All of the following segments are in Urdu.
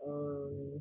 Um,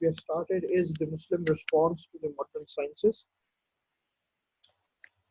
we have started is the Muslim response to the modern sciences.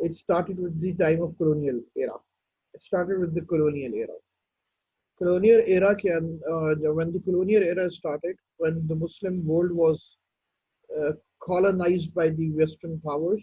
it started with the time of colonial era. It started with the colonial era. Colonial era when the colonial era started, when the Muslim world was uh, colonized by the Western powers,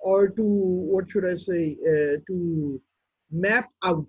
or to what should I say to map out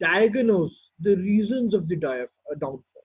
diagnose the reasons of the downfall.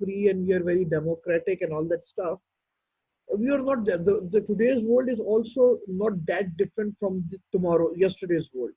free and we are very democratic and all that stuff. We are not. The today's world is also not that different from yesterday's world.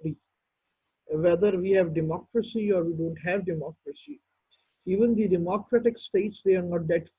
free. Whether we have democracy or we don't have democracy, even the democratic states they are not that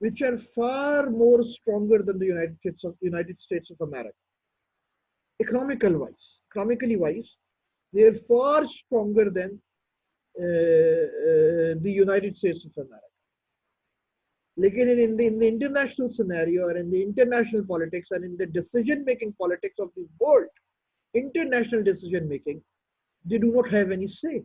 which are far more stronger than the United States of America. Economically wise, they are far stronger than the United States of America. Lekin in the international scenario or in the international politics and in the decision-making politics of the world, international decision-making, they do not have any say.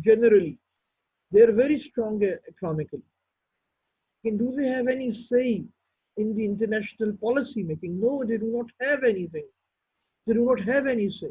generally, they are very strong economically. And do they have any say in the international policy making? No, they do not have anything. They do not have any say.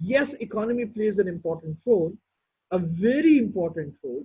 Yes, economy plays an important role, a very important role.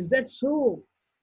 is that so?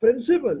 principle,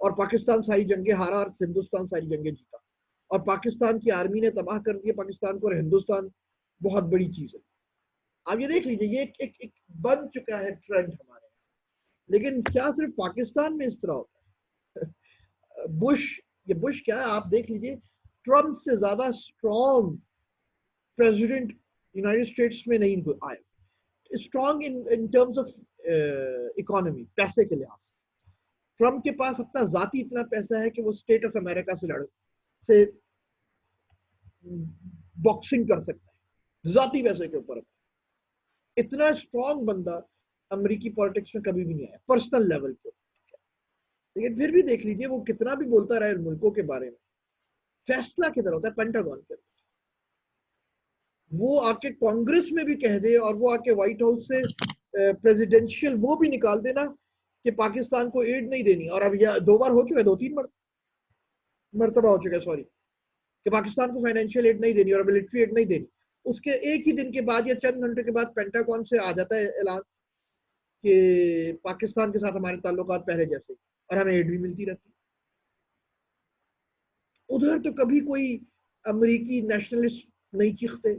اور پاکستان ساری جنگیں ہارا اور ہندوستان ساری جنگیں جیتا، اور پاکستان کی آرمی نے تباہ کر دیا پاکستان کو، اور ہندوستان بہت بڑی چیز ہے۔ آپ یہ دیکھ لیجئے، یہ ایک بن چکا ہے ٹرینڈ ہمارے یہاں۔ لیکن کیا صرف پاکستان میں اس طرح ہوتا ہے؟ بش کیا ہے، آپ دیکھ لیجئے ٹرمپ سے زیادہ اسٹرانگ پریزیڈنٹ یونائٹڈ اسٹیٹس میں نہیں آئے، strong in terms of economy, پیسے کے لحاظ سے۔ ٹرمپ کے پاس اپنا ذاتی اتنا پیسہ ہے کہ وہ اسٹیٹ آف امریکہ سے باکسنگ کر سکتا ہے ذاتی پیسے کے اوپر۔ اتنا اسٹرانگ بندہ امریکی پالیٹکس میں کبھی بھی نہیں آیا پرسنل لیول پہ۔ لیکن پھر بھی دیکھ لیجئے وہ کتنا بھی بولتا رہے ملکوں کے بارے میں، فیصلہ کدھر ہوتا ہے؟ پینٹاگون کے اندر۔ وہ آ کے کانگریس میں بھی کہہ دے، اور وہ آ کے وائٹ ہاؤس سے پریزیڈینشیل وہ بھی نکال دینا کہ پاکستان کو ایڈ نہیں دینی، اور اب یہ 2 بار ہو چکا ہے، 2-3 مرتبہ ہو چکا ہے، سوری، کہ پاکستان کو فائنینشیل ایڈ نہیں دینی اور ملٹری ایڈ نہیں دینی۔ اس کے ایک ہی دن کے بعد یا چند گھنٹے کے بعد پینٹاگون سے آ جاتا ہے اعلان کہ پاکستان کے ساتھ ہمارے تعلقات پہلے جیسے، اور ہمیں ایڈ بھی ملتی رہتی۔ ادھر تو کبھی کوئی امریکی نیشنلسٹ نہیں چیختے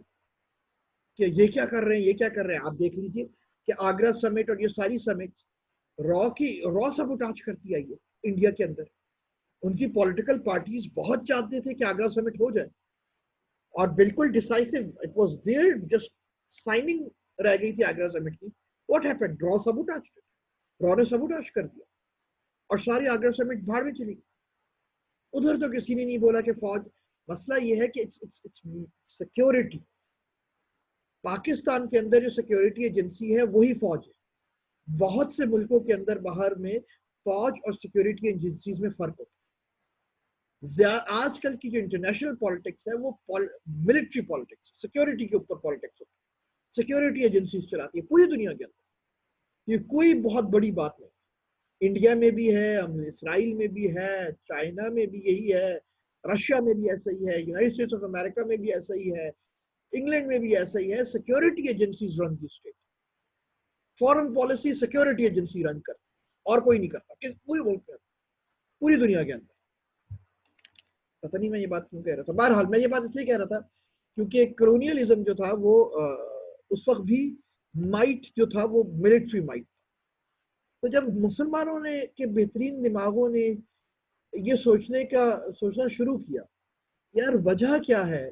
کہ یہ کیا کر رہے ہیں، یہ کیا کر رہے ہیں۔ آپ دیکھ لیجئے کہ آگرہ سمٹ اور یہ ساری سمٹ را سبوٹاج کرتی آئی ہے انڈیا کے اندر۔ ان کی پولیٹیکل پارٹیز بہت چاہتے تھے کہ آگرہ سمٹ ہو جائے، اور بالکل ڈیسائسو، it was there, just signing رہ گئی تھی آگرہ سمٹ کی۔ What happened? را سبوٹاج، را نے سبوٹاج کر دیا، اور ساری آگرہ سمٹ بھاڑ میں چلی گئی۔ ادھر تو کسی نے نہیں بولا کہ فوج، مسئلہ یہ ہے کہ سیکیورٹی، پاکستان کے اندر جو سیکیورٹی ایجنسی ہے وہی فوج ہے۔ بہت سے ملکوں کے اندر باہر میں فوج اور سیکیورٹی ایجنسیز میں فرق ہوتا ہے۔ آج کل کی جو انٹرنیشنل پالیٹکس ہے وہ ملٹری پالیٹکس، سیکیورٹی کے اوپر پالیٹکس ہوتی ہے، سیکیورٹی ایجنسیز چلاتی ہے پوری دنیا کے اندر۔ یہ کوئی بہت بڑی بات نہیں، انڈیا میں بھی ہے، اسرائیل میں بھی ہے، چائنا میں بھی یہی ہے، رشیا میں بھی ایسا ہی ہے، یونائٹڈ اسٹیٹس آف امریکہ میں بھی ایسا ہی ہے، انگلینڈ میں بھی ایسا ہی ہے۔ Security agencies run the state, foreign policy security agency run کرتی، اور کوئی نہیں کرتا پورے ملک میں، پوری دنیا کے اندر۔ پتہ نہیں میں یہ بات کیوں کہہ رہا تھا، بہرحال میں یہ بات اس لیے کہہ رہا تھا کیونکہ کلونیلزم جو تھا وہ اس وقت بھی مائٹ جو تھا وہ ملٹری مائٹ تھا۔ تو جب مسلمانوں نے کہ بہترین دماغوں نے یہ سوچنا شروع کیا یار وجہ کیا ہے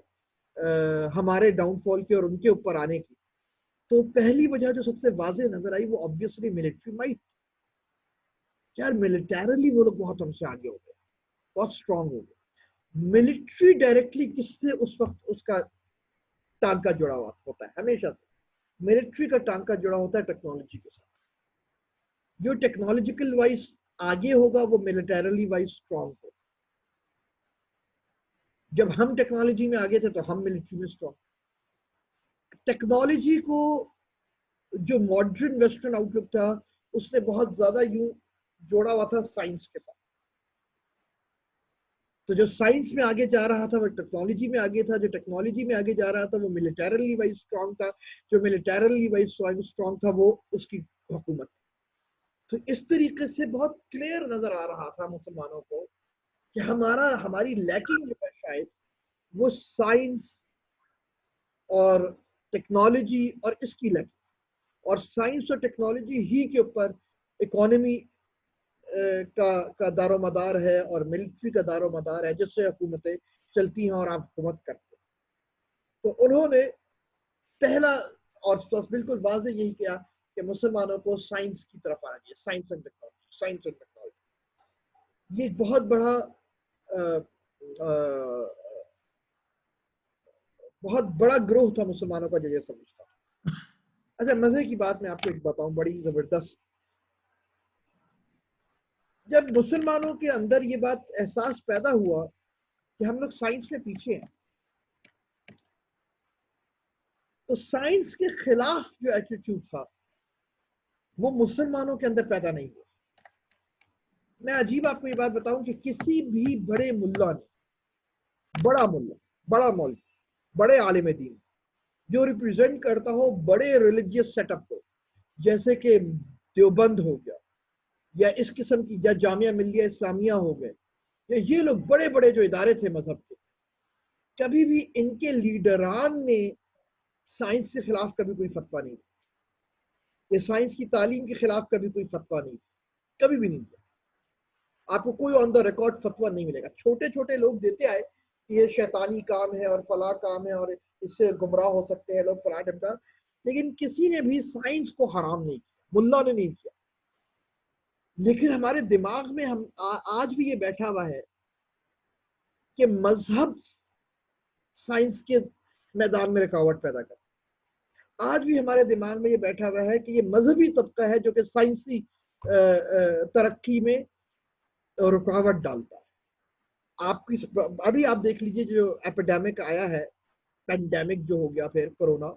ہمارے ڈاؤن فال کی اور ان کے اوپر آنے کی، تو پہلی وجہ جو سب سے واضح نظر آئی وہ obviously ملٹری مائٹ۔ یار ملٹیرلی وہ لوگ بہت ہم سے آگے ہو گئے، بہت اسٹرانگ ہو گئے۔ ملٹری ڈائریکٹلی کس سے اس وقت اس کا ٹانکا جڑا ہوا ہوتا ہے؟ ہمیشہ سے ملٹری کا ٹانکا جڑا ہوتا ہے ٹیکنالوجی کے ساتھ۔ جو ٹیکنالوجیکل وائز آگے ہوگا وہ ملٹیرلی وائز اسٹرانگ ہوگا۔ جب ہم ٹیکنالوجی میں آگے تھے تو ہم ملٹری میں اسٹرانگ۔ ٹیکنالوجی کو جو ماڈرن ویسٹرن آؤٹ لک تھا اس نے بہت زیادہ یوں جوڑا ہوا تھا سائنس کے ساتھ۔ تو جو سائنس میں آگے جا رہا تھا وہ ٹیکنالوجی میں آگے تھا، جو ٹیکنالوجی میں آگے جا رہا تھا وہ ملٹیرلی وائز اسٹرانگ تھا، جو ملٹیرلی وائز اسٹرانگ تھا وہ اس کی حکومت۔ تو اس طریقے سے بہت کلیئر نظر آ رہا تھا مسلمانوں کو کہ ہماری لیکنگ جو ہے شاید وہ سائنس اور ٹیکنالوجی اور اس کی لیکنگ، اور سائنس اور ٹیکنالوجی ہی کے اوپر اکانومی کا دار و مدار ہے اور ملٹری کا دار و مدار ہے جس سے حکومتیں چلتی ہیں اور آپ حکومت کرتے ہیں۔ تو انہوں نے پہلا اور بالکل واضح یہی کیا کہ مسلمانوں کو سائنس کی طرف آنا چاہیے، science and technology, science and technology. یہ بہت بڑا گروہ تھا مسلمانوں کا جو یہ سمجھتا۔ اچھا مزے کی بات میں آپ کو ایک بتاؤں بڑی زبردست، جب مسلمانوں کے اندر یہ بات احساس پیدا ہوا کہ ہم لوگ سائنس میں پیچھے ہیں، تو سائنس کے خلاف جو ایٹیٹیوڈ تھا وہ مسلمانوں کے اندر پیدا نہیں ہوا۔ میں عجیب آپ کو یہ بات بتاؤں کہ کسی بھی بڑے ملا نے، بڑا ملا، بڑا مولوی، بڑے عالم دین جو ریپرزینٹ کرتا ہو بڑے ریلیجیس سیٹ اپ کو، جیسے کہ دیوبند ہو گیا یا اس قسم کی یا جامعہ ملیہ اسلامیہ ہو گئے، یا یہ لوگ بڑے بڑے جو ادارے تھے مذہب کے، کبھی بھی ان کے لیڈران نے سائنس کے خلاف کبھی کوئی فتویٰ نہیں دیا، یا سائنس کی تعلیم کے خلاف کبھی کوئی فتویٰ نہیں دیا، کبھی بھی نہیں دیا. آپ کو کوئی آن دا ریکارڈ فتویٰ نہیں ملے گا. چھوٹے چھوٹے لوگ دیتے آئے کہ یہ شیطانی کام ہے اور فلاں کام ہے اور اس سے گمراہ ہو سکتے ہیں لوگ فلاں ڈھمکا، لیکن کسی نے بھی سائنس کو حرام نہیں کیا، ملا نے نہیں کیا. لیکن ہمارے دماغ میں ہم آج بھی یہ بیٹھا ہوا ہے کہ مذہب سائنس کے میدان میں رکاوٹ پیدا کرتا. آج بھی ہمارے دماغ میں یہ بیٹھا ہوا ہے کہ یہ مذہبی طبقہ ہے جو کہ سائنسی ترقی میں رکاوٹ ڈالتا ہے. آپ کی ابھی آپ دیکھ لیجئے جو ایپیڈیمک آیا ہے، پینڈیمک جو ہو گیا پھر کرونا،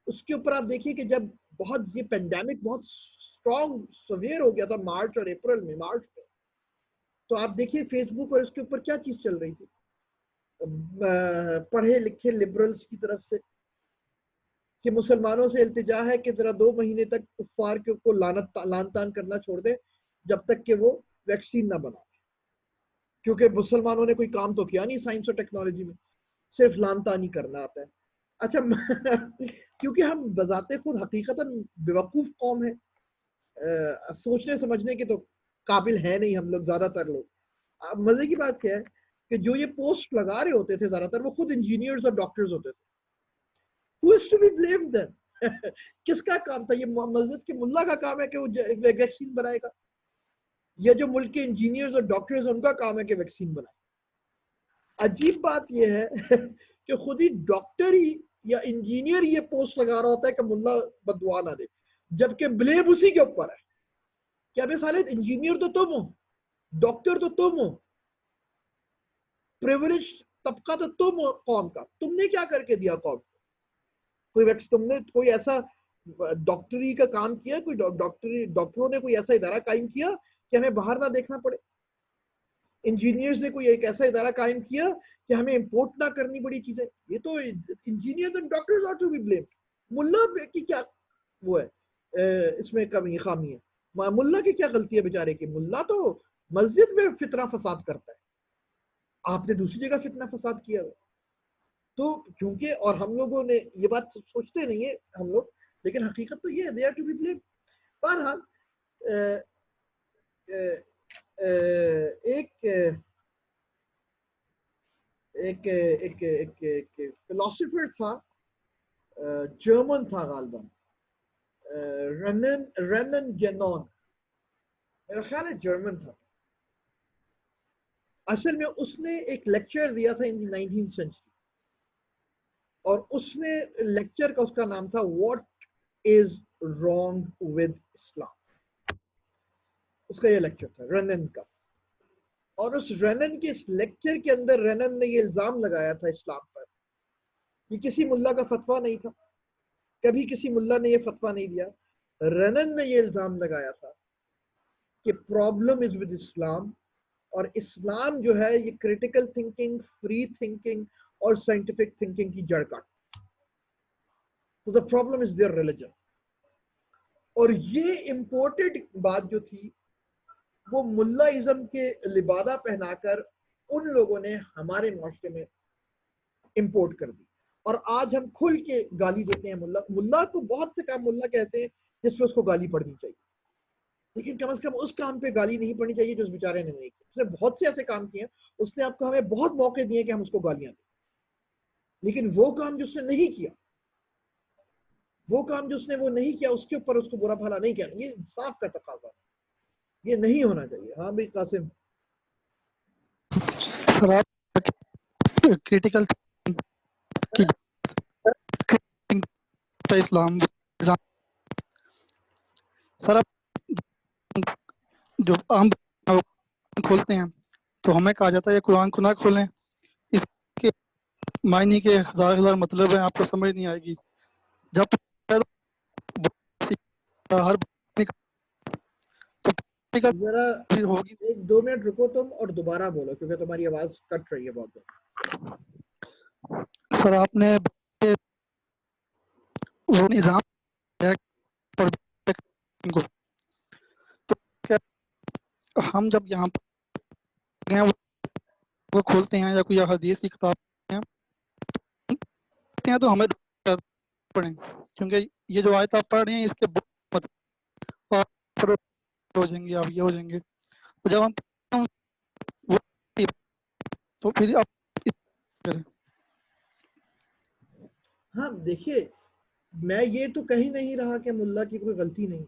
اس کے اوپر آپ دیکھیے کہ جب بہت یہ پینڈیمک بہت اسٹرانگ سویئر ہو گیا تھا مارچ اور اپریل میں، مارچ میں، تو آپ دیکھیے فیس بک اور اس کے اوپر کیا چیز چل رہی تھی، پڑھے لکھے لبرلز کی طرف سے کہ مسلمانوں سے التجا ہے کہ ذرا 2 مہینے تک کفار کو لان تان کرنا چھوڑ دے جب تک کہ وہ ویکسین نہ بنا، کیونکہ مسلمانوں نے کوئی کام تو کیا نہیں سائنس اور ٹیکنالوجی میں، صرف لان تانی کرنا آتا ہے. اچھا کیونکہ ہم بذات خود حقیقتاً بیوقوف قوم ہے، سوچنے سمجھنے کے تو قابل ہے نہیں ہم لوگ زیادہ تر لوگ. مزے کی بات کیا ہے کہ جو یہ پوسٹ لگا رہے ہوتے تھے زیادہ تر وہ خود انجینئرز اور ڈاکٹرز ہوتے تھے. Who is to be blamed then؟ کس کا کام تھا؟ یہ مسجد کے ملا کا کام ہے کہ وہ ویکسین بنائے گا، یا جو ملک کے انجینئرز اور ڈاکٹرز ان کا کام ہے کہ ویکسین بنائے؟ عجیب بات یہ ہے کہ خود ہی ڈاکٹر ہی یا انجینئر یہ پوسٹ لگا رہا ہوتا ہے کہ ملا بددعا نہ دے، جبکہ بلیم اسی کے اوپر ہے کہ ابھی سالے انجینئر تو تم ہو، ڈاکٹر تو تم ہو، پریولیج طبقہ تو تم ہو قوم کا، تم نے کیا کر کے دیا قوم کو؟ تم نے کوئی ایسا ڈاکٹری کا کام کیا، کوئی ڈاکٹروں نے کوئی ایسا ادارہ قائم کیا کہ ہمیں باہر نہ دیکھنا پڑے؟ انجینئرز نے کوئی ایک ایسا ادارہ قائم کیا کہ ہمیں امپورٹ نہ کرنی پڑی چیزیں؟ یہ تو engineers and doctors are to be blamed. ملا کی کیا وہ ہے اس میں کمی خامی ہے؟ ملا کی کیا غلطی ہے بیچارے کی؟ ملا تو مسجد میں فتنہ فساد کرتا ہے، آپ نے دوسری جگہ فتنہ فساد کیا ہوا. تو کیونکہ اور ہم لوگوں نے یہ بات سوچتے نہیں ہے ہم لوگ، لیکن حقیقت تو یہ ہے they are to be blamed. بہرحال ایک فلاسفر تھا، جرمن تھا غالباً، رینن گینون، میرا خیال ہے جرمن تھا. اصل میں اس نے ایک لیکچر دیا تھا ان دی 19th century، اور اس نے لیکچر کا اس کا نام تھا واٹ از رانگ ود اسلام. اس کا یہ لیکچر تھا رینن کا، اور اس رینن کے اس لیکچر کے اندر رینن نے یہ الزام لگایا تھا اسلام پر. یہ کسی ملا کا فتویٰ نہیں تھا، کبھی کسی ملا نے یہ فتویٰ نہیں دیا. رینن نے یہ الزام لگایا تھا کہ پرابلم از ود اسلام، اور اسلام جو ہے یہ کریٹیکل تھنکنگ، فری تھنکنگ اور سائنٹیفک تھنکنگ کی جڑ کاٹ. So the problem is their religion. اور یہ امپورٹڈ بات جو تھی وہ ملائزم کے لبادہ پہنا کر ان لوگوں نے ہمارے معاشرے میں امپورٹ کر دی، اور آج ہم کھل کے گالی دیتے ہیں ملا کو. بہت سے کام ملا کہتے ہیں جس پہ اس کو گالی پڑنی چاہیے، لیکن کم از کم اس کام پہ گالی نہیں پڑنی چاہیے جو اس بیچارے نے نہیں کیا. اس نے بہت سے ایسے کام کیے ہیں، اس نے آپ کو ہمیں بہت موقع دیے کہ ہم اس کو گالیاں دیں، لیکن وہ کام جو اس نے نہیں کیا، وہ کام جو اس نے وہ نہیں کیا، اس کے اوپر اس کو برا بھلا نہیں کہنا. یہ انصاف کا تقاضا ہے، یہ نہیں ہونا چاہیے. ہاں بھائی قاسم. سر آپ کریٹیکل اسلام سر آپ جو عام کھولتے ہیں تو ہمیں کہا جاتا ہے یہ قرآن کو نہ کھولیں، اس کے معنی کے ہزار مطلب ہیں، آپ کو سمجھ نہیں آئے گی. جب ہر ذرا ہوگی. 1-2 منٹ رکو تم اور دوبارہ بولو کیونکہ تمہاری آواز کٹ رہی ہے بہت. سر آپ نے وہ نظام کو تو کیا ہم جب یہاں پر ہیں وہ کھولتے ہیں یا کوئی حدیث کی کتاب ہیں تو ہمیں پڑھیں، کیونکہ یہ جو آیت آپ پڑھ رہے ہیں اس کے بہت ہو جائیں گے، آپ یہ ہو جائیں گے. تو جب ہم تو پھر آپ کریں. ہاں دیکھیے، میں یہ تو کہیں نہیں رہا کہ ملا کی کوئی غلطی نہیں،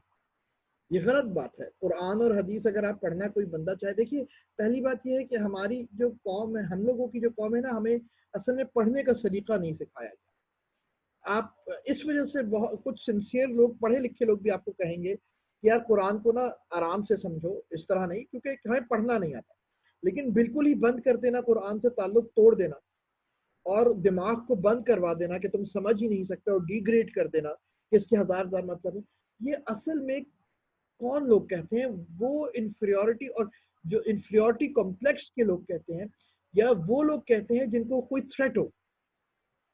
یہ غلط بات ہے. قرآن اور حدیث اگر آپ پڑھنا کوئی بندہ چاہے، دیکھیے پہلی بات یہ ہے کہ ہماری جو قوم ہے، ہم لوگوں کی جو قوم ہے نا، ہمیں اصل میں پڑھنے کا سلیقہ نہیں سکھایا گیا. آپ اس وجہ سے بہت کچھ سنسیئر لوگ، پڑھے لکھے لوگ بھی آپ کو کہیں گے کہ یار قرآن کو نا آرام سے سمجھو، اس طرح نہیں، کیونکہ ہمیں پڑھنا نہیں آتا. لیکن بالکل ہی بند کر دینا، قرآن سے تعلق توڑ دینا اور دماغ کو بند کروا دینا کہ تم سمجھ ہی نہیں سکتے، اور ڈی گریڈ کر دینا کہ اس کے ہزار مطلب ہے، یہ اصل میں کون لوگ کہتے ہیں؟ وہ انفیریورٹی، اور جو انفیریورٹی کمپلیکس کے لوگ کہتے ہیں، یا وہ لوگ کہتے ہیں جن کو کوئی تھریٹ ہو.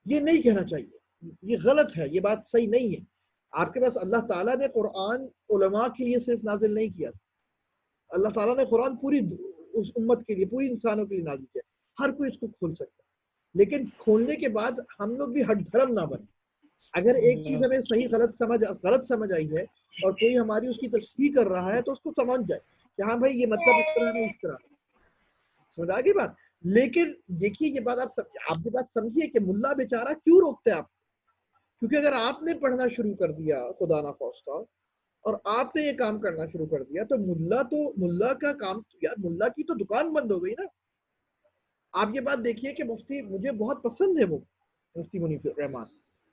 یہ نہیں کہنا چاہیے، یہ غلط ہے، یہ بات صحیح نہیں ہے. آپ کے پاس اللہ تعالیٰ نے قرآن علماء کے لیے صرف نازل نہیں کیا، اللہ تعالیٰ نے قرآن پوری اس امت کے لیے، پوری انسانوں کے لیے نازل کیا. ہر کوئی اس کو کھول سکتا ہے، لیکن کھولنے کے بعد ہم لوگ بھی ہٹ دھرم نہ بنے. اگر ایک چیز ہمیں صحیح غلط سمجھ آئی ہے اور کوئی ہماری اس کی تصحیح کر رہا ہے، تو اس کو سمجھ جائے کہ ہاں بھائی یہ مطلب اس طرح نہیں، اس طرح سمجھ آ گئی بات. لیکن دیکھیے یہ بات آپ کی بات سمجھیے کہ ملا بیچارہ کیوں روکتے آپ؟ کیونکہ اگر آپ نے پڑھنا شروع کر دیا خدا نہ خواستہ، اور آپ نے یہ کام کرنا شروع کر دیا، تو ملا کا کام، یار ملا کی تو دکان بند ہو گئی نا. آپ یہ بات دیکھیے کہ مفتی مجھے بہت پسند ہے، وہ مفتی منیب الرحمان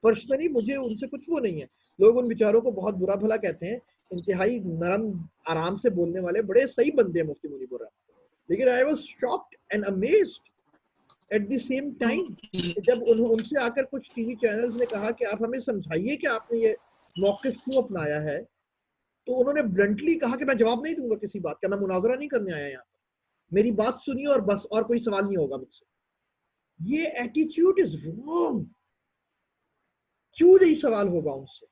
پرسنلی، مجھے ان سے کچھ وہ نہیں ہے. لوگ ان بیچاروں کو بہت برا بھلا کہتے ہیں، انتہائی نرم آرام سے بولنے والے بڑے صحیح بندے ہیں مفتی منیب الرحمان. لیکن I was shocked and amazed at the same time کہ جب ان سے آ کر کچھ ٹی وی چینلز نے کہا کہ آپ ہمیں سمجھائیے کہ آپ نے یہ موقف کیوں اپنایا ہے، تو انہوں نے بلنٹلی کہا کہ میں جواب نہیں دوں گا کسی بات کا، میں مناظرہ نہیں کرنے آیا یہاں پر، میری بات سنیے اور بس، اور کوئی سوال نہیں ہوگا مجھ سے. یہ ایٹیٹیوڈ از رانگ. کیوں نہیں سوال ہوگا ان سے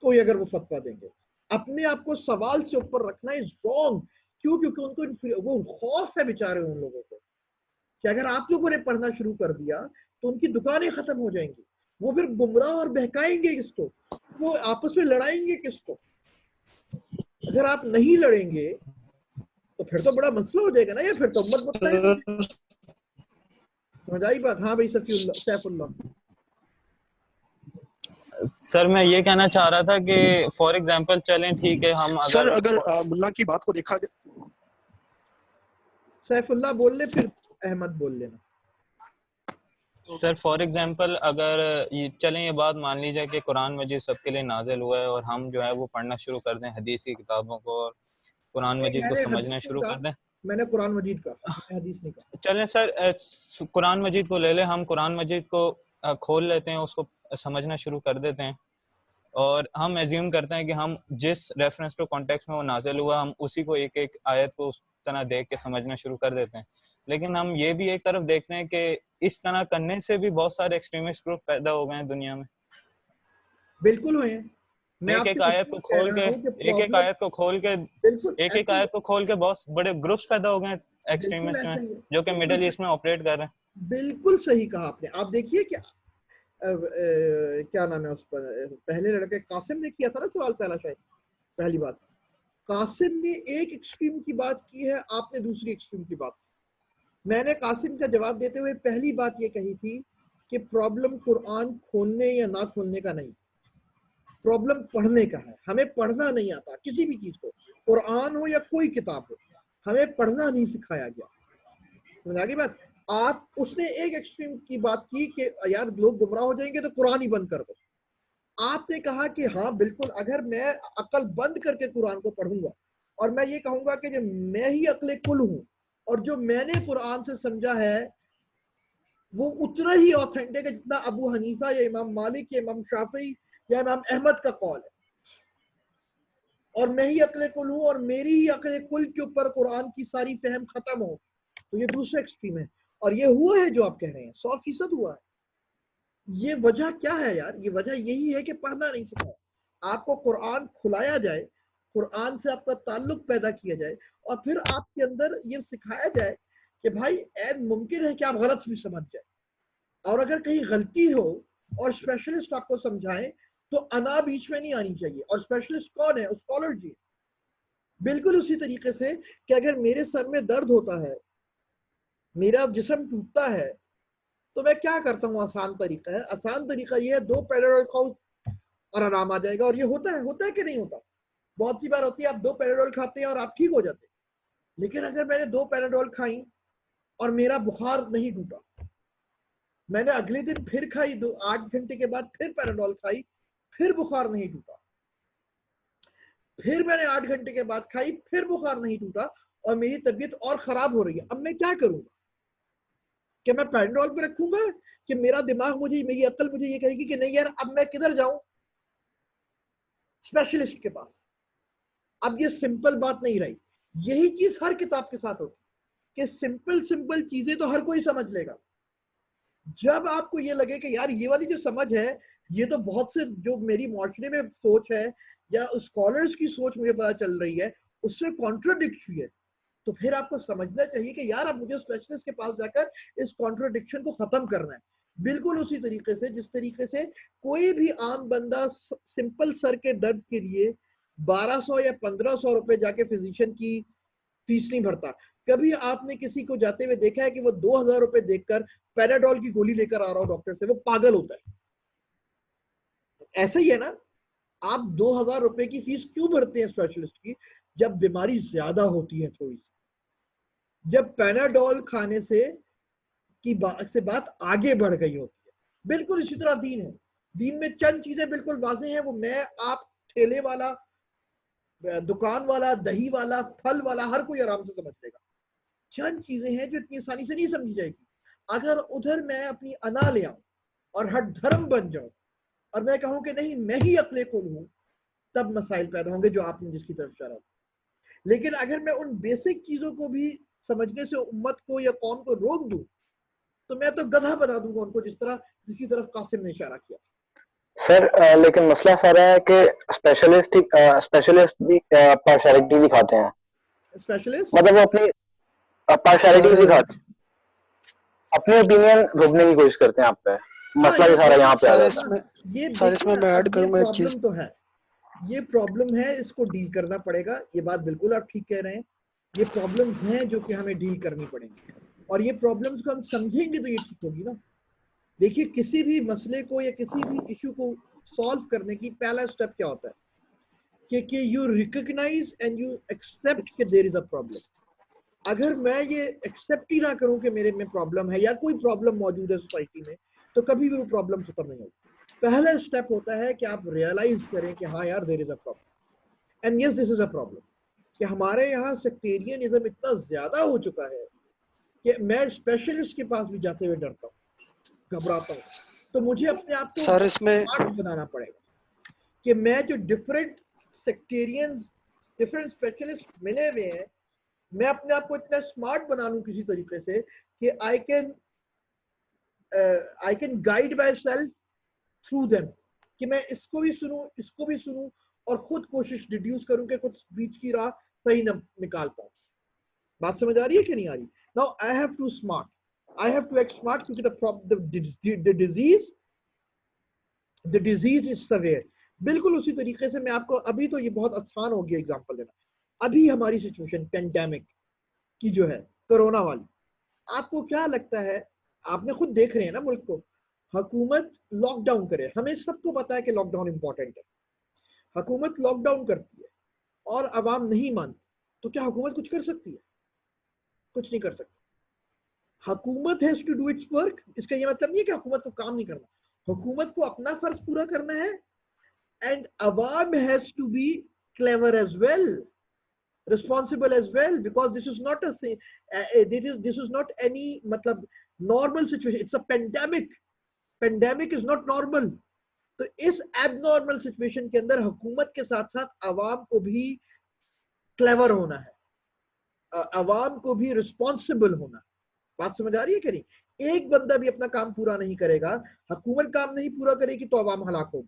کوئی اگر وہ فتویٰ دیں گے؟ اپنے آپ کو سوال سے اوپر رکھنا از رانگ. کیوں؟ کیونکہ ان کو وہ خوف ہے بیچارے ان لوگوں کو کہ اگر آپ لوگوں نے پڑھنا شروع کر دیا تو ان کی دکانیں ختم ہو جائیں گی، وہ پھر گمراہ اور بہکائیں گے کس کو، وہ آپس میں لڑائیں گے کس کو. اگر آپ نہیں لڑیں گے تو پھر تو بڑا مسئلہ ہو جائے گا نا، یا پھر تو امت متحد ہو جائے گی. سمجھ آئی بات؟ ہاں بھائی سیف اللہ. سر میں یہ کہنا چاہ رہا تھا کہ فار ایگزامپل چلیں ٹھیک ہے، ہم سر اگر ملا کی بات کو دیکھا جائے، سیف اللہ بول لے، پھر احمد بول لینا. سر فار ایگزامپل اگر چلیں یہ بات مان لی جائے کہ قرآن مجید سب کے لیے نازل ہوا ہے، اور ہم جو ہے وہ پڑھنا شروع کر دیں حدیث کی کتابوں کو، اور قرآن مجید کو سمجھنا شروع کر دیں. میں نے قرآن مجید کا، میں نے حدیث نہیں کہا. چلیں سر قرآن مجید کو لے لیں، ہم قرآن مجید کو کھول لیتے ہیں، اس کو سمجھنا شروع کر دیتے ہیں، اور ہم ایزیوم کرتے ہیں کہ ہم جس ریفرنس ٹو کانٹیکسٹ میں وہ نازل ہوا، ہم اسی کو ایک ایک آیت کو اس طرح دیکھ کے سمجھنا شروع کر دیتے ہیں. لیکن ہم یہ بھی ایک طرف دیکھتے ہیں کہ اس طرح کرنے سے بھی بہت سارے ایکسٹریمسٹ گروپ پیدا ہو گئے ہیں دنیا میں. بالکل ہوئے ہیں. میں ایک آپ ایک سے آیت کو کھول کے بالکل ایک ایک آیت کو کھول کے بہت بڑے گروپس پیدا ہو گئے ہیں بالکل ایکسٹریمسٹ میں، ایسا ہی ہے، جو کہ مڈل ایسٹ میں آپریٹ کر رہے ہیں. بالکل صحیح کہا آپ نے. آپ دیکھیے کہ کیا نام ہے اس پر، پہلے لڑکے قاسم نے کیا تھا نا سوال پہلا، شاید پہلی بات قاسم نے ایک ایکسٹریم کی بات کی ہے، آپ نے دوسری ایکسٹریم کی بات کی. میں نے قاسم کا جواب دیتے ہوئے پہلی بات یہ کہی تھی کہ پرابلم قرآن کھولنے یا نہ کھولنے کا نہیں، پرابلم پڑھنے کا ہے. ہمیں پڑھنا نہیں آتا کسی بھی چیز کو، قرآن ہو یا کوئی کتاب ہو، ہمیں پڑھنا نہیں سکھایا گیا. سمجھ آگے بات؟ آپ اس نے ایک ایکسٹریم کی بات کی کہ یار لوگ گمراہ ہو جائیں گے تو قرآن ہی بند کر دو. آپ نے کہا کہ ہاں بالکل، اگر میں عقل بند کر کے قرآن کو پڑھوں گا اور میں یہ کہوں گا کہ جو میں ہی عقل کل ہوں اور جو میں نے قرآن سے سمجھا ہے وہ اتنا ہی آتھینٹک ہے جتنا ابو حنیفہ یا امام مالک یا امام شافعی یا امام احمد کا قول ہے، اور میں ہی عقل کل ہوں اور میری ہی عقل کل کے اوپر قرآن کی ساری فہم ختم ہو، تو یہ دوسرا ایکسٹریم ہے. اور یہ ہوا ہے جو آپ کہہ رہے ہیں، 100% ہوا ہے. یہ وجہ کیا ہے یار؟ یہ وجہ یہی ہے کہ پڑھنا نہیں سکھایا. آپ کو قرآن کھلایا جائے قرآن سے آپ کا تعلق پیدا کیا جائے اور پھر آپ کے اندر یہ سکھایا جائے کہ بھائی عین ممکن ہے کہ آپ غلط بھی سمجھ جائیں، اور اگر کہیں غلطی ہو اور اسپیشلسٹ آپ کو سمجھائیں تو انا بیچ میں نہیں آنی چاہیے. اور اسپیشلسٹ کون ہے؟ اسکالر جی. بالکل اسی طریقے سے کہ اگر میرے سر میں درد ہوتا ہے، میرا جسم ٹوٹتا ہے، تو میں کیا کرتا ہوں؟ آسان طریقہ ہے، آسان طریقہ یہ ہے 2 پیراڈول کھاؤ اور آرام آ جائے گا. اور یہ ہوتا ہے کہ نہیں ہوتا؟ بہت سی بار ہوتی ہے آپ 2 پیراڈول کھاتے ہیں اور آپ ٹھیک ہو جاتے ہیں. لیکن اگر میں نے 2 پیراڈول کھائیں اور میرا بخار نہیں ٹوٹا، میں نے اگلے دن پھر کھائی 8 گھنٹے کے بعد پھر پیراڈول کھائی، پھر بخار نہیں ٹوٹا، پھر میں نے 8 گھنٹے کے بعد کھائی، پھر بخار نہیں ٹوٹا اور میری طبیعت اور خراب ہو رہی ہے. اب میں کیا کروں گا؟ کہ میں پیراڈول پہ رکھوں گا کہ میرا دماغ مجھے، میری عقل مجھے یہ کہے گی کہ نہیں یار اب میں کدھر جاؤں؟ اسپیشلسٹ کے پاس. اب یہ سمپل بات نہیں رہی. یہی چیز ہر کتاب کے ساتھ ہوتی کہ سمپل چیزیں تو ہر کوئی سمجھ لے گا. جب آپ کو یہ لگے کہ یار یہ والی جو سمجھ ہے یہ تو بہت سے جو میری معاشرے میں سوچ ہے یا اسکالرز کی سوچ مجھے پتا چل رہی ہے اس سے کانٹراڈکٹری ہے، تو پھر آپ کو سمجھنا چاہیے کہ یار اب مجھے اسپیشلسٹ کے پاس جا کر اس کانٹراڈکشن کو ختم کرنا ہے. بالکل اسی طریقے سے جس طریقے سے کوئی بھی عام بندہ سمپل سر کے درد کے لیے 1200 یا 1500 روپے جا کے فزیشین کی فیس نہیں بھرتا. کبھی آپ نے کسی کو جاتے ہوئے دیکھا ہے کہ وہ 2000 روپے دیکھ کر پیراڈول کی گولی لے کر آ رہا ہو ڈاکٹر سے؟ وہ پاگل ہوتا ہے. ایسا ہی ہے نا، آپ 2000 روپے کی فیس کیوں بھرتے ہیں اسپیشلسٹ کی؟ جب بیماری زیادہ ہوتی ہے تھوڑی سی، جب پیراڈول کھانے سے بات آگے بڑھ گئی ہوتی ہے. بالکل اسی طرح دین ہے. دین میں چند چیزیں بالکل واضح ہیں، وہ میں آپ ٹھیلے والا، دکان والا، دہی والا، پھل والا ہر کوئی آرام سے سمجھ لے گا. چند چیزیں ہیں جو اتنی آسانی سے نہیں سمجھی جائے گی. اگر ادھر میں اپنی انا لے آؤں اور ہٹ دھرم بن جاؤں اور میں کہوں کہ نہیں میں ہی عقل کل ہوں، تب مسائل پیدا ہوں گے جو آپ نے جس کی طرف اشارہ. لیکن اگر میں ان بیسک چیزوں کو بھی سمجھنے سے امت کو یا قوم کو روک دوں تو میں تو گدھا بنا دوں گا ان کو، جس کی طرف قاسم نے اشارہ کیا. سر لیکن مسئلہ سارا ہے کہ اسپیشلسٹ بھی پارشلٹی دکھاتے ہیں. اسپیشلسٹ مطلب وہ اپنی پارشلٹی دکھاتے ہیں، اپنی اوپینین روکنے کی کوشش کرتے ہیں آپ پہ. مسئلہ بھی سارا یہاں پہ آ جاتا ہے. یہ میں ایڈ کروں گا ایک چیز. تو ہے یہ پرابلم ہے، اس کو ڈیل کرنا پڑے گا. یہ بات بالکل آپ ٹھیک کہہ رہے ہیں. یہ پرابلمز ہیں جو کہ ہمیں ڈیل کرنی پڑیں گی، اور یہ پرابلمز کو ہم سمجھیں گے تو یہ ٹھیک ہوگی نا. دیکھیے کسی بھی مسئلے کو یا کسی بھی ایشو کو سالو کرنے کی پہلا سٹیپ کیا ہوتا ہے کہ you recognise and you accept کہ دیر از اے پرابلم. اگر میں یہ ایکسپٹ ہی نہ کروں کہ میرے میں پرابلم ہے یا کوئی پرابلم موجود ہے سوسائٹی میں، تو کبھی بھی وہ پرابلم ختم نہیں ہوگی. پہلا سٹیپ ہوتا ہے کہ آپ ریئلائز کریں کہ ہاں یار there is a problem and yes this is a problem. کہ ہمارے یہاں سیکٹیرینزم اتنا زیادہ ہو چکا ہے کہ میں اسپیشلسٹ کے پاس بھی جاتے ہوئے ڈرتا ہوں، گھبراتا ہوں. تو مجھے اپنے آپ کو سر اس میں اسمارٹ بنانا پڑے گا کہ میں جو ڈفرینٹ سیکٹیرینز، ڈفرینٹ اسپیشلسٹ ملے ہوئے ہیں، میں اپنے آپ کو اتنا اسمارٹ بنا لوں کسی طریقے سے کہ I can guide my self through them, کہ میں اس کو بھی سنوں، اس کو بھی سنوں، اور خود کوشش ڈیڈیوس کروں کہ کچھ بیچ کی راہ صحیح نہ نکال پاؤں. بات سمجھ آ رہی ہے کہ نہیں آ رہی؟ Now I have to smart. I have to act smart کیونکہ the disease is severe. بالکل اسی طریقے سے میں آپ کو ابھی تو یہ بہت آسان ہو گیا ایگزامپل دینا. ابھی ہماری سچویشن پینڈیمک کی جو ہے، کرونا والی، آپ کو کیا لگتا ہے؟ آپ نے خود دیکھ رہے ہیں نا ملک کو، حکومت لاک ڈاؤن کرے. ہمیں سب کو پتا ہے کہ لاک ڈاؤن امپورٹنٹ ہے. حکومت لاک ڈاؤن کرتی ہے اور عوام نہیں مانتی، تو کیا حکومت کچھ کر سکتی ہے؟ کچھ نہیں کر سکتی. حکومت has to do its work. اس کا یہ مطلب نہیں ہے کہ حکومت کو کام نہیں کرنا. حکومت کو اپنا فرض پورا کرنا ہے، اینڈ عوام has to be clever as well, responsible as well, because this is not any matlab normal situation. It's a pandemic is not normal. تو اس abnormal situation کے اندر حکومت کے ساتھ ساتھ عوام کو بھی کلیور ہونا ہے، عوام کو بھی responsible ہونا ہے. بات سمجھ آ رہی ہے کہ نہیں؟ ایک بندہ بھی اپنا کام پورا نہیں کرے گا، حکومت کام نہیں پورا کرے گی تو عوام ہلاک ہوگی.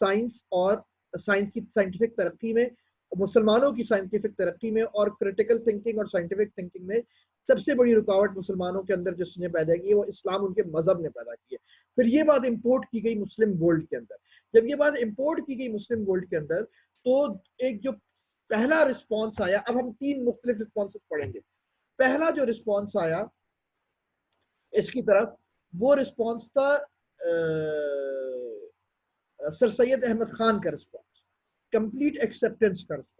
سائنس اور سائنس کی سائنٹیفک ترقی میں، مسلمانوں کی سائنٹیفک ترقی میں اور کریٹیکل تھنکنگ اور سائنٹیفک تھنکنگ میں سب سے بڑی رکاوٹ مسلمانوں کے اندر جس نے پیدا کی ہے وہ اسلام ان کے مذہب نے پیدا کی ہے. پھر یہ بات امپورٹ کی گئی مسلم ورلڈ کے اندر. جب یہ بات امپورٹ کی گئی مسلم ورلڈ کے اندر تو ایک جو پہلا رسپانس آیا، اب ہم 3 مختلف رسپانسز پڑھیں گے. پہلا جو رسپانس آیا اس کی طرف وہ رسپانس تھا سر سید احمد خان کا رسپانس، کمپلیٹ ایکسیپٹنس کا رسپانس.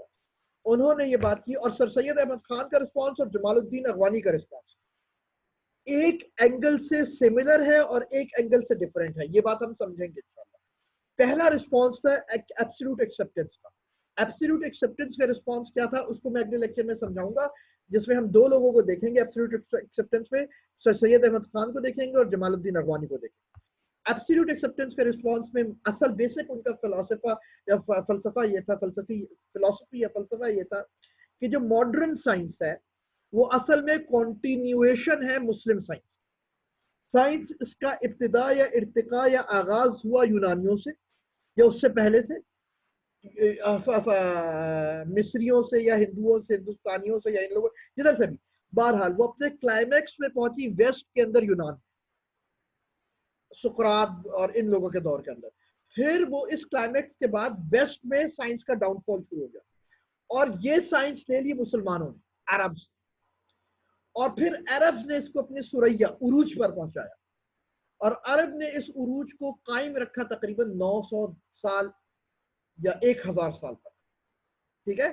انہوں نے یہ بات کی اور سر سید احمد خان کا رسپانس اور جمال الدین اغوانی کا رسپانس ایک اینگل سے سملر ہے اور ایک اینگل سے ڈفرینٹ ہے. یہ بات ہم سمجھیں گے انشاءاللہ. پہلا رسپانس تھا ایبسولوٹ ایکسیپٹنس کا. ایبسولوٹ ایکسیپٹنس کا رسپانس کیا تھا اس کو میں اگلے لیکچر میں سمجھاؤں گا، جس میں ہم 2 لوگوں کو دیکھیں گے ایبسولوٹ ایکسیپٹنس میں، سر سید احمد خان کو دیکھیں گے اور جمال الدین اغوانی کو دیکھیں گے. ایبسولوٹ ایکسیپٹنس کے رسپانس میں اصل بیسک ان کا فلسفہ یہ تھا، فلسفی یا فلسفہ یہ تھا کہ جو ماڈرن سائنس ہے وہ اصل میں کنٹینیویشن ہے مسلم سائنس. سائنس اس کا ابتدا یا ارتقاء یا آغاز ہوا یونانیوں سے یا اس سے پہلے سے، مصریوں سے یا ہندوؤں سے، ہندوستانیوں سے یا ان لوگوں جدھر سے بھی. بہرحال وہ اپنے کلائمیکس میں پہنچی ویسٹ کے اندر، یونان، سقراط اور ان لوگوں کے دور کے اندر. پھر وہ اس کلائمیکس کے بعد ویسٹ میں سائنس کا ڈاؤن فال شروع ہو گیا اور یہ سائنس لے لی مسلمانوں نے، عربز، اور پھر عربز نے اس کو اپنے ثریا عروج پر پہنچایا اور عرب نے اس عروج کو قائم رکھا تقریباً 900 سال یا 1000 سال تک. ٹھیک ہے،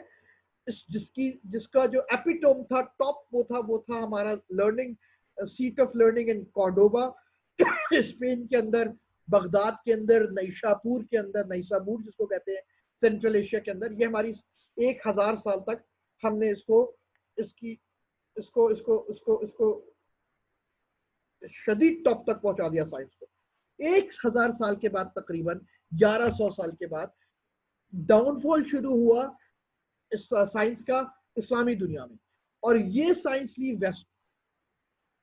جس کا جو ایپیٹوم تھا، ٹاپ وہ تھا ہمارا learning, set of learning in Cordoba Spain کے اندر، بغداد کے اندر، نیشاپور کے اندر، نیسابور جس کو کہتے ہیں سینٹرل ایشیا کے اندر. یہ ہماری 1000 سال تک ہم نے اس کو شدید ٹاپ تک پہنچا دیا سائنس کو. 1000 سال کے بعد تقریباً 1100 سال کے بعد ڈاؤن فال شروع ہوا اس سائنس کا اسلامی دنیا میں اور یہ سائنس لی ویسٹ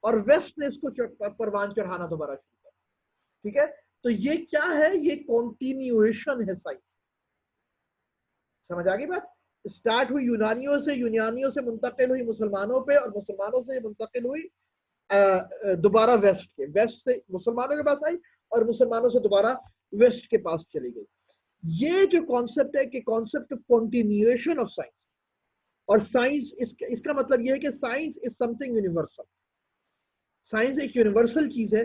اور ویسٹ نے اس کو پروان چڑھانا دوبارہ شروع کیا. ٹھیک ہے، تو یہ کیا ہے؟ یہ کنٹینیویشن ہے سائنس. سمجھ آ گئی بات؟ اسٹارٹ ہوئی یونانیوں سے منتقل ہوئی مسلمانوں پہ اور مسلمانوں سے منتقل ہوئی دوبارہ ویسٹ سے مسلمانوں کے پاس آئی اور مسلمانوں سے دوبارہ ویسٹ کے پاس چلی گئی. یہ جو کانسیپٹ ہے کہ concept of continuation of science, اور سائنس اس کا مطلب یہ ہے کہ science is some thing universal. Science ایک یونیورسل چیز ہے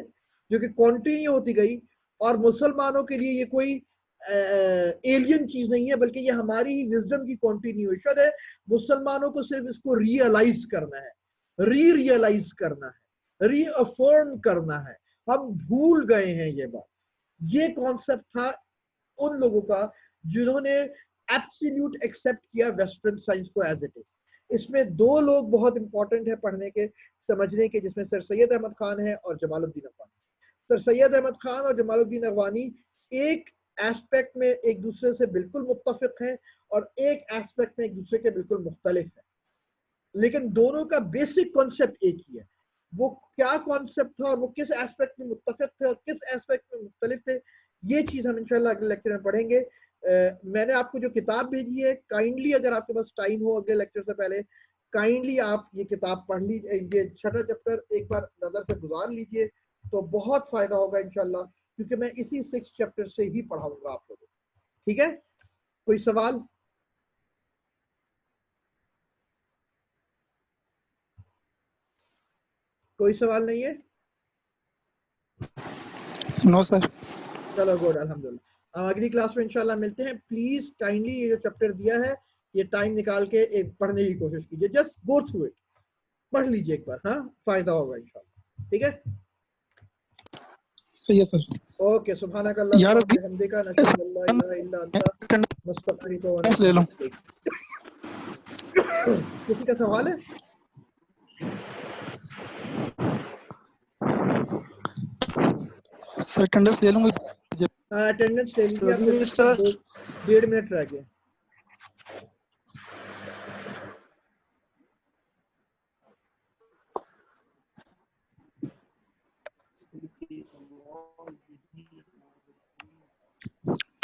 جو کہ کنٹینیو ہوتی گئی اور مسلمانوں کے لیے یہ کوئی ایلین چیز نہیں ہے بلکہ یہ ہماری ہی وزڈم کی کنٹینیویشن ہے. مسلمانوں کو صرف اس کو ریئلائز کرنا ہے، ریئلائز کرنا ہے، ری افرم کرنا ہے. ہم بھول گئے ہیں یہ بات. یہ کانسیپٹ تھا ان لوگوں کا جنہوں نے ایبسلیوٹ ایکسیپٹ کیا ویسٹرن سائنس کو ایز اٹ از. اس میں 2 لوگ بہت امپورٹنٹ ہے پڑھنے کے، سمجھنے کے، جس میں سر سید احمد خان ہے اور جمال الدین اغوانی. سر سید احمد خان اور جمال الدین اغوانی ایک ایسپیکٹ میں ایک دوسرے سے بالکل متفق ہیں اور ایک ایسپیکٹ میں ایک دوسرے کے بالکل مختلف ہیں، لیکن دونوں کا بیسک کانسیپٹ ایک ہی ہے. وہ کیا کانسیپٹ تھا اور وہ کس ایسپیکٹ میں متفق تھے اور کس ایسپیکٹ میں مختلف تھے، یہ چیز ہم انشاءاللہ اگلے لیکچر میں پڑھیں گے. میں نے آپ کو جو کتاب بھیجی ہے، کائنڈلی اگر آپ کے پاس ٹائم ہو اگلے لیکچر سے پہلے کائنڈلی آپ یہ کتاب پڑھ لیجیے، یہ 6واں چیپٹر ایک بار نظر سے گزار لیجیے تو بہت فائدہ ہوگا انشاءاللہ، کیونکہ میں اسی 6 چیپٹر سے ہی پڑھاؤں گا آپ لوگوں کو. ٹھیک ہے، کوئی سوال؟ کوئی سوال نہیں ہے؟ نو سر. چلو گڈ، الحمدللہ. اگلی کلاس میں انشاءاللہ ملتے ہیں. پلیز کائنڈلی یہ جو چیپٹر دیا ہے یہ ٹائم نکال کے ایک پڑھنے کی کوشش کیجیے. جسٹ گو تھرو اٹ، پڑھ لیجیے ایک بار. ہاں، فائدہ ہوگا انشاءاللہ. ٹھیک ہے، صحیح ہے سر. اوکے. سبحانک اللہم یار و بحمدک، نشہد ان لا الہ الا انت، نستغفرک و لے لوں. نتوب الیک. کسی کا سوال ہے؟ سر اٹینڈنس لے لوں گا. ہاں، اٹینڈنس لے لیجیے. آپ کے سر 1.5 منٹ رہ گئے.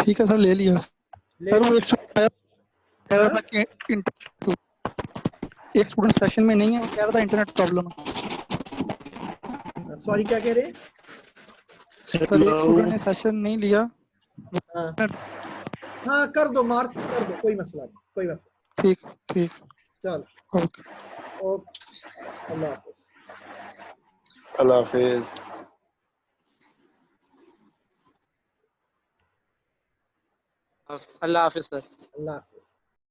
ٹھیک ہے سر لے لیا سر. وہ ایک کہہ رہا تھا کہ ایک اسٹوڈنٹ سیشن میں نہیں ہے, وہ کہہ رہا تھا انٹرنیٹ پرابلم ہے. سوری کیا کہہ رہے ہیں؟ سر ایک اسٹوڈنٹ نے سیشن نہیں لیا. ہاں ہاں کر دو, مارک کر دو, کوئی مسئلہ نہیں, کوئی مسئلہ. ٹھیک ٹھیک چلو اوکے. اوکے, اللہ حافظ. اللہ حافظ. اللہ حافظ سر. اللہ